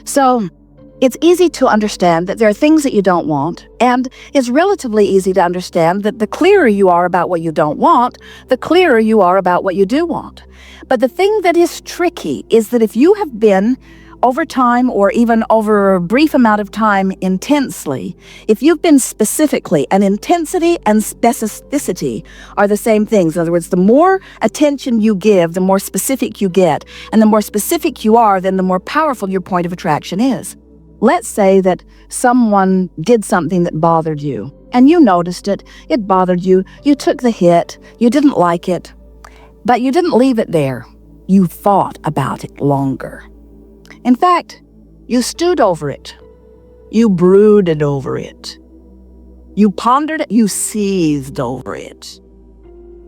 So it's easy to understand that there are things that you don't want, and it's relatively easy to understand that the clearer you are about what you don't want, the clearer you are about what you do want. But the thing that is tricky is that if you have been over time, or even over a brief amount of time intensely, if you've been specifically, and intensity and specificity are the same things. In other words, the more attention you give, the more specific you get. And the more specific you are, then the more powerful your point of attraction is. Let's say that someone did something that bothered you, and you noticed it, it bothered you, you took the hit, you didn't like it, but you didn't leave it there. You thought about it longer. In fact, you stewed over it. You brooded over it. You pondered it. You seethed over it.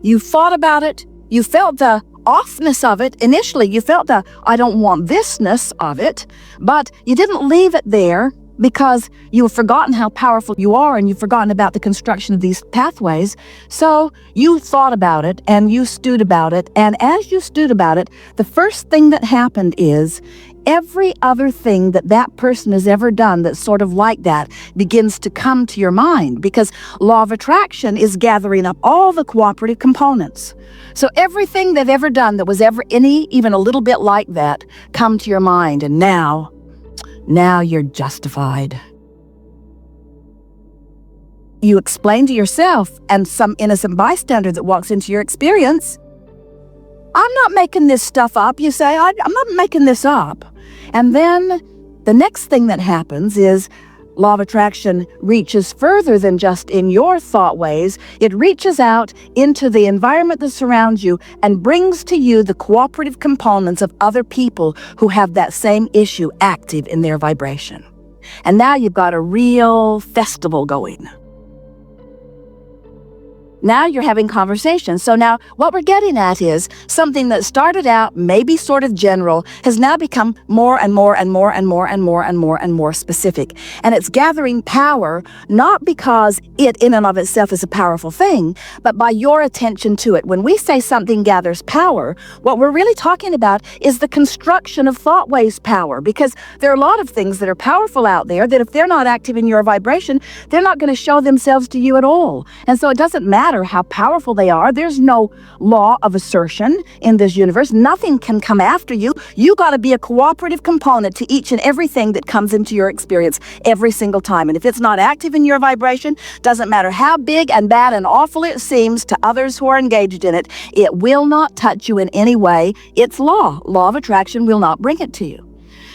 You thought about it. You felt the offness of it. Initially, you felt the I don't want thisness of it, but you didn't leave it there because you've forgotten how powerful you are and you've forgotten about the construction of these pathways. So you thought about it and you stewed about it. And as you stewed about it, the first thing that happened is every other thing that that person has ever done that's sort of like that begins to come to your mind, because law of attraction is gathering up all the cooperative components. So everything they've ever done that was ever even a little bit like that come to your mind, and now you're justified. You explain to yourself and some innocent bystander that walks into your experience, I'm not making this stuff up. You say, I'm not making this up. And then the next thing that happens is law of attraction reaches further than just in your thought ways. It reaches out into the environment that surrounds you and brings to you the cooperative components of other people who have that same issue active in their vibration. And now you've got a real festival going. Now you're having conversations. So now what we're getting at is something that started out maybe sort of general has now become more and more and more and more and more and more and more specific. And it's gathering power, not because it in and of itself is a powerful thing, but by your attention to it. When we say something gathers power, what we're really talking about is the construction of thought waves power, because there are a lot of things that are powerful out there that if they're not active in your vibration, they're not going to show themselves to you at all. And so it doesn't matter how powerful they are. There's no law of assertion in this universe. Nothing can come after you. You got to be a cooperative component to each and everything that comes into your experience every single time. And if it's not active in your vibration, doesn't matter how big and bad and awful it seems to others who are engaged in it, it will not touch you in any way. It's law. Law of attraction will not bring it to you.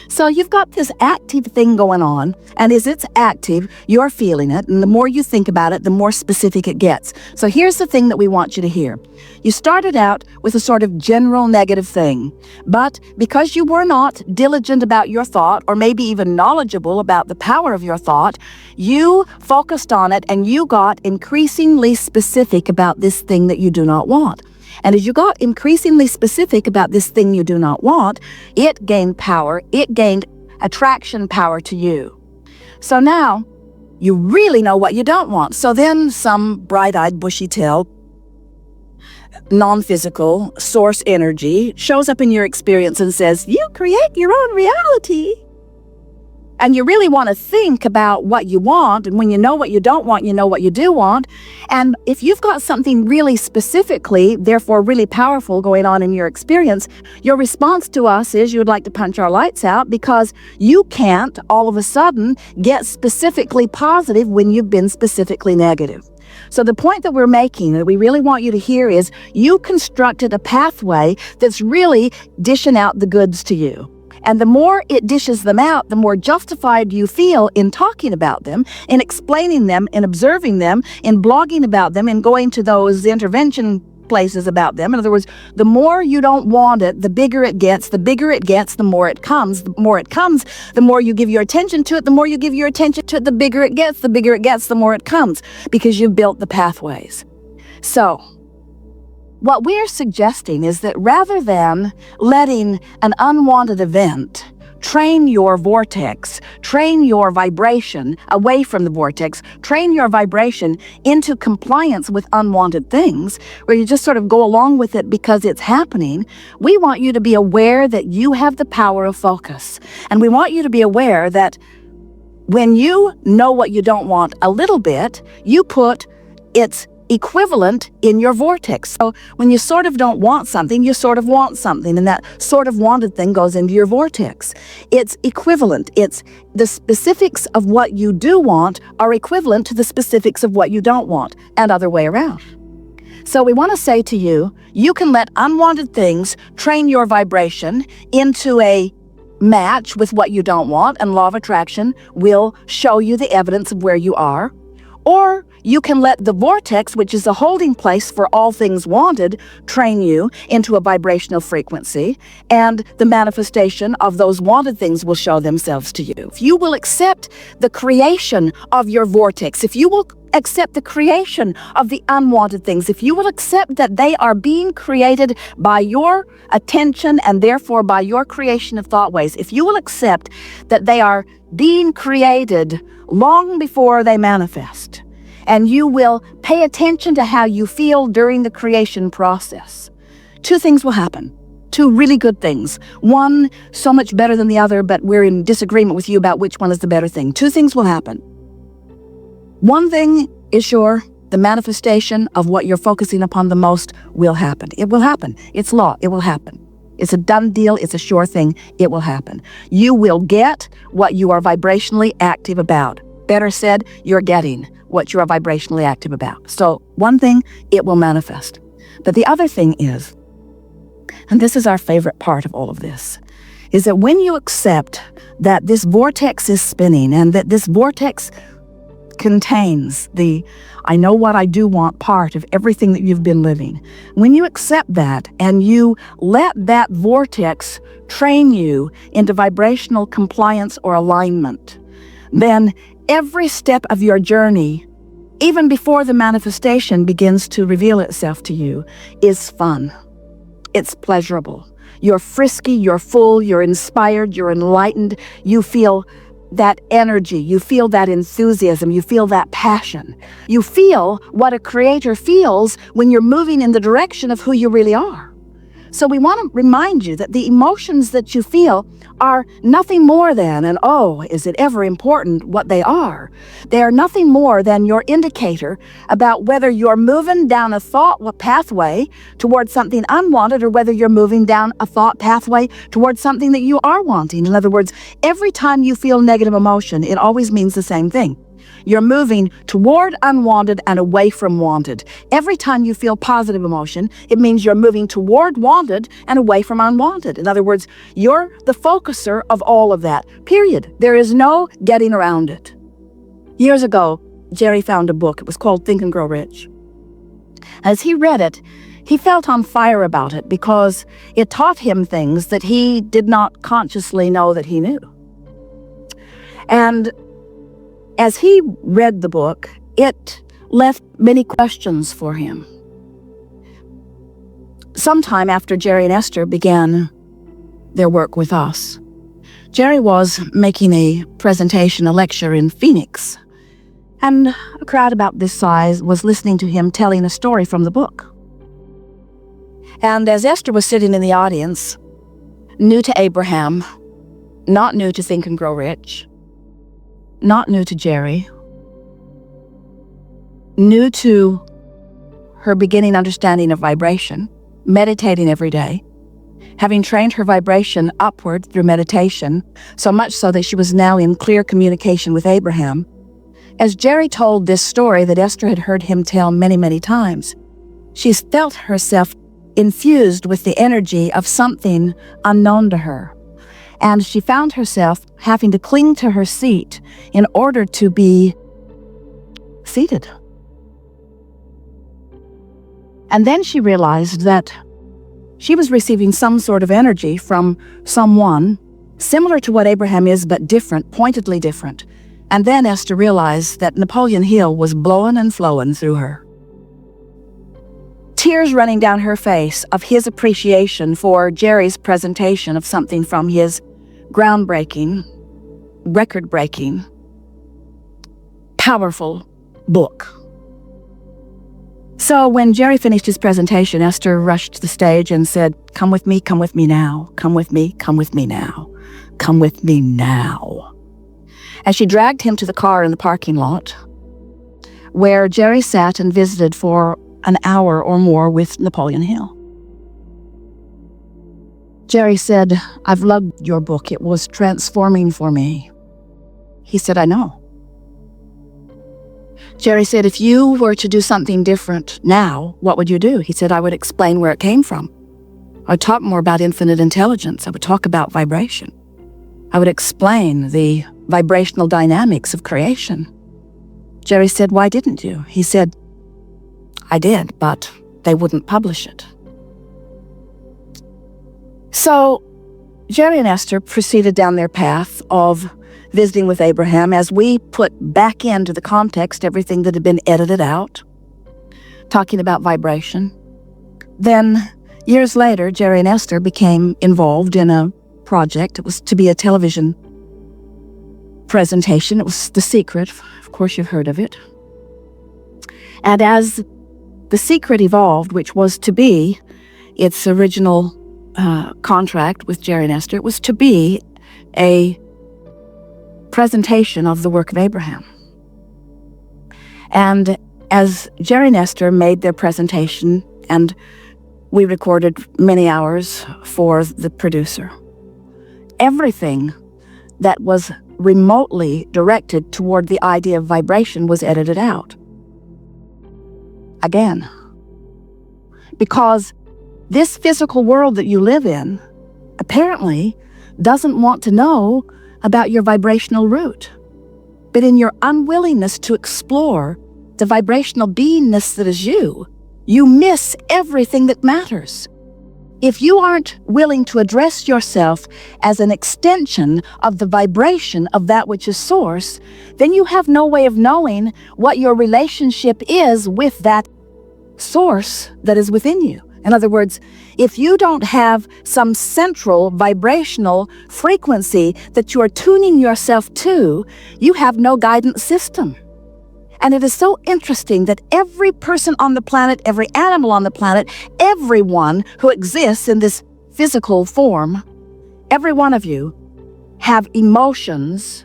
So you've got this active thing going on, and as it's active, you're feeling it, and the more you think about it, the more specific it gets. So here's the thing that we want you to hear. You started out with a sort of general negative thing, but because you were not diligent about your thought, or maybe even knowledgeable about the power of your thought, you focused on it and you got increasingly specific about this thing that you do not want. And as you got increasingly specific about this thing you do not want, it gained power, it gained attraction power to you. So now you really know what you don't want. So then some bright-eyed, bushy-tailed, non-physical source energy shows up in your experience and says, you create your own reality. And you really want to think about what you want. And when you know what you don't want, you know what you do want. And if you've got something really specifically, therefore really powerful going on in your experience, your response to us is you would like to punch our lights out, because you can't all of a sudden get specifically positive when you've been specifically negative. So the point that we're making, that we really want you to hear, is you constructed a pathway that's really dishing out the goods to you. And the more it dishes them out, the more justified you feel in talking about them, in explaining them, in observing them, in blogging about them, in going to those intervention places about them. In other words, the more you don't want it, the bigger it gets. The bigger it gets, the more it comes. The more it comes, the more you give your attention to it. The more you give your attention to it, the bigger it gets. The bigger it gets, the more it comes, because you've built the pathways. So what we're suggesting is that rather than letting an unwanted event train your vortex, train your vibration away from the vortex, train your vibration into compliance with unwanted things, where you just sort of go along with it because it's happening. We want you to be aware that you have the power of focus. And we want you to be aware that when you know what you don't want a little bit, you put its equivalent in your vortex. So when you sort of don't want something, you sort of want something, and that sort of wanted thing goes into your vortex. It's equivalent. It's the specifics of what you do want are equivalent to the specifics of what you don't want, and other way around. So we want to say to you, you can let unwanted things train your vibration into a match with what you don't want, and law of attraction will show you the evidence of where you are. Or you can let the vortex, which is a holding place for all things wanted, train you into a vibrational frequency, and the manifestation of those wanted things will show themselves to you. If you will accept the creation of your vortex, if you will accept the creation of the unwanted things, if you will accept that they are being created by your attention and therefore by your creation of thought waves, if you will accept that they are being created long before they manifest, and you will pay attention to how you feel during the creation process, two things will happen. Two really good things. One so much better than the other, but we're in disagreement with you about which one is the better thing. Two things will happen. One thing is sure, the manifestation of what you're focusing upon the most will happen. It will happen. It's law. It will happen. It's a done deal. It's a sure thing. It will happen. You will get what you are vibrationally active about. Better said, you're getting what you are vibrationally active about. So one thing, it will manifest. But the other thing is, and this is our favorite part of all of this, is that when you accept that this vortex is spinning and that this vortex contains the I know what I do want part of everything that you've been living. When you accept that and you let that vortex train you into vibrational compliance or alignment, then every step of your journey, even before the manifestation begins to reveal itself to you, is fun. It's pleasurable. You're frisky, you're full, you're inspired, you're enlightened, you feel that energy, you feel that enthusiasm, you feel that passion. You feel what a creator feels when you're moving in the direction of who you really are. So we want to remind you that the emotions that you feel are nothing more than, and oh, is it ever important what they are? They are nothing more than your indicator about whether you're moving down a thought pathway towards something unwanted or whether you're moving down a thought pathway towards something that you are wanting. In other words, every time you feel negative emotion, it always means the same thing. You're moving toward unwanted and away from wanted. Every time you feel positive emotion, it means you're moving toward wanted and away from unwanted. In other words, you're the focuser of all of that, period. There is no getting around it. Years ago, Jerry found a book. It was called Think and Grow Rich. As he read it, he felt on fire about it because it taught him things that he did not consciously know that he knew. And as he read the book, it left many questions for him. Sometime after Jerry and Esther began their work with us, Jerry was making a presentation, a lecture in Phoenix, and a crowd about this size was listening to him telling a story from the book. And as Esther was sitting in the audience, new to Abraham, not new to Think and Grow Rich, not new to Jerry, new to her beginning understanding of vibration, meditating every day, having trained her vibration upward through meditation, so much so that she was now in clear communication with Abraham. As Jerry told this story that Esther had heard him tell many, many times, she felt herself infused with the energy of something unknown to her. And she found herself having to cling to her seat in order to be seated. And then she realized that she was receiving some sort of energy from someone similar to what Abraham is, but different, pointedly different. And then Esther realized that Napoleon Hill was blowing and flowing through her. Tears running down her face of his appreciation for Jerry's presentation of something from his groundbreaking, record-breaking, powerful book. So when Jerry finished his presentation, Esther rushed to the stage and said, come with me now. Come with me now. Come with me now. As she dragged him to the car in the parking lot, where Jerry sat and visited for an hour or more with Napoleon Hill. Jerry said, I've loved your book. It was transforming for me. He said, I know. Jerry said, if you were to do something different now, what would you do? He said, I would explain where it came from. I'd talk more about infinite intelligence. I would talk about vibration. I would explain the vibrational dynamics of creation. Jerry said, why didn't you? He said, I did, but they wouldn't publish it. So Jerry and Esther proceeded down their path of visiting with Abraham as we put back into the context everything that had been edited out, talking about vibration. Then, years later, Jerry and Esther became involved in a project. It was to be a television presentation. It was The Secret. Of course, you've heard of it. And as The Secret evolved, which was to be its original contract with Jerry and Esther, it was to be a presentation of the work of Abraham. And as Jerry and Esther made their presentation, and we recorded many hours for the producer, everything that was remotely directed toward the idea of vibration was edited out. Again. Because this physical world that you live in apparently doesn't want to know about your vibrational root. But in your unwillingness to explore the vibrational beingness that is you, you miss everything that matters. If you aren't willing to address yourself as an extension of the vibration of that which is source, then you have no way of knowing what your relationship is with that source that is within you. In other words, if you don't have some central vibrational frequency that you are tuning yourself to, you have no guidance system. And it is so interesting that every person on the planet, every animal on the planet, everyone who exists in this physical form, every one of you have emotions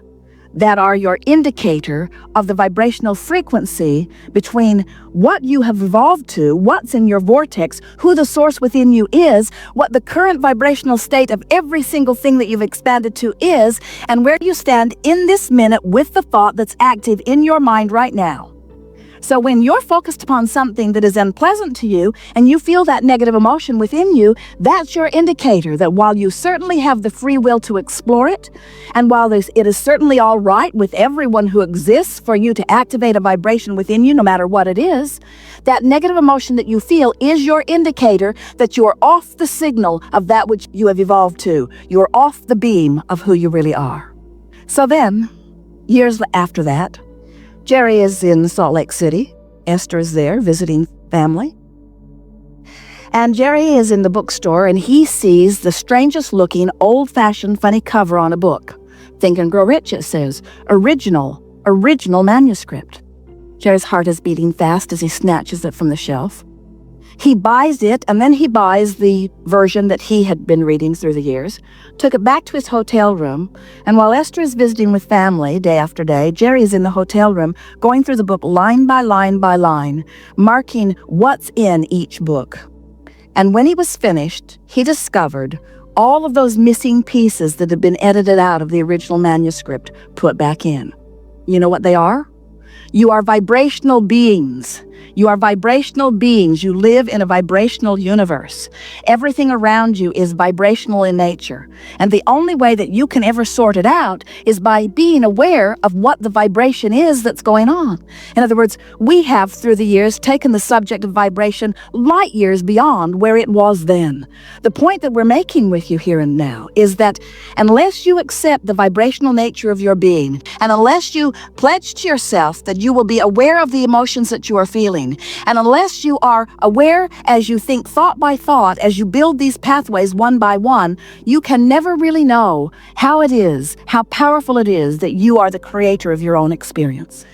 that are your indicator of the vibrational frequency between what you have evolved to, what's in your vortex, who the source within you is, what the current vibrational state of every single thing that you've expanded to is, and where you stand in this minute with the thought that's active in your mind right now. So when you're focused upon something that is unpleasant to you and you feel that negative emotion within you, that's your indicator that while you certainly have the free will to explore it, and while it is certainly all right with everyone who exists for you to activate a vibration within you, no matter what it is, that negative emotion that you feel is your indicator that you're off the signal of that which you have evolved to. You're off the beam of who you really are. So then, years after that, Jerry is in Salt Lake City. Esther is there visiting family. And Jerry is in the bookstore and he sees the strangest looking, old-fashioned, funny cover on a book. Think and Grow Rich, it says. Original manuscript. Jerry's heart is beating fast as he snatches it from the shelf. He buys it, and then he buys the version that he had been reading through the years, took it back to his hotel room, and while Esther is visiting with family day after day, Jerry is in the hotel room going through the book line by line by line, marking what's in each book. And when he was finished, he discovered all of those missing pieces that had been edited out of the original manuscript put back in. You know what they are? You are vibrational beings. You are vibrational beings. You live in a vibrational universe. Everything around you is vibrational in nature. And the only way that you can ever sort it out is by being aware of what the vibration is that's going on. In other words, we have, through the years, taken the subject of vibration light years beyond where it was then. The point that we're making with you here and now is that unless you accept the vibrational nature of your being, and unless you pledge to yourself that you will be aware of the emotions that you are feeling, feeling. And unless you are aware as you think thought by thought, as you build these pathways one by one, you can never really know how it is, how powerful it is that you are the creator of your own experience.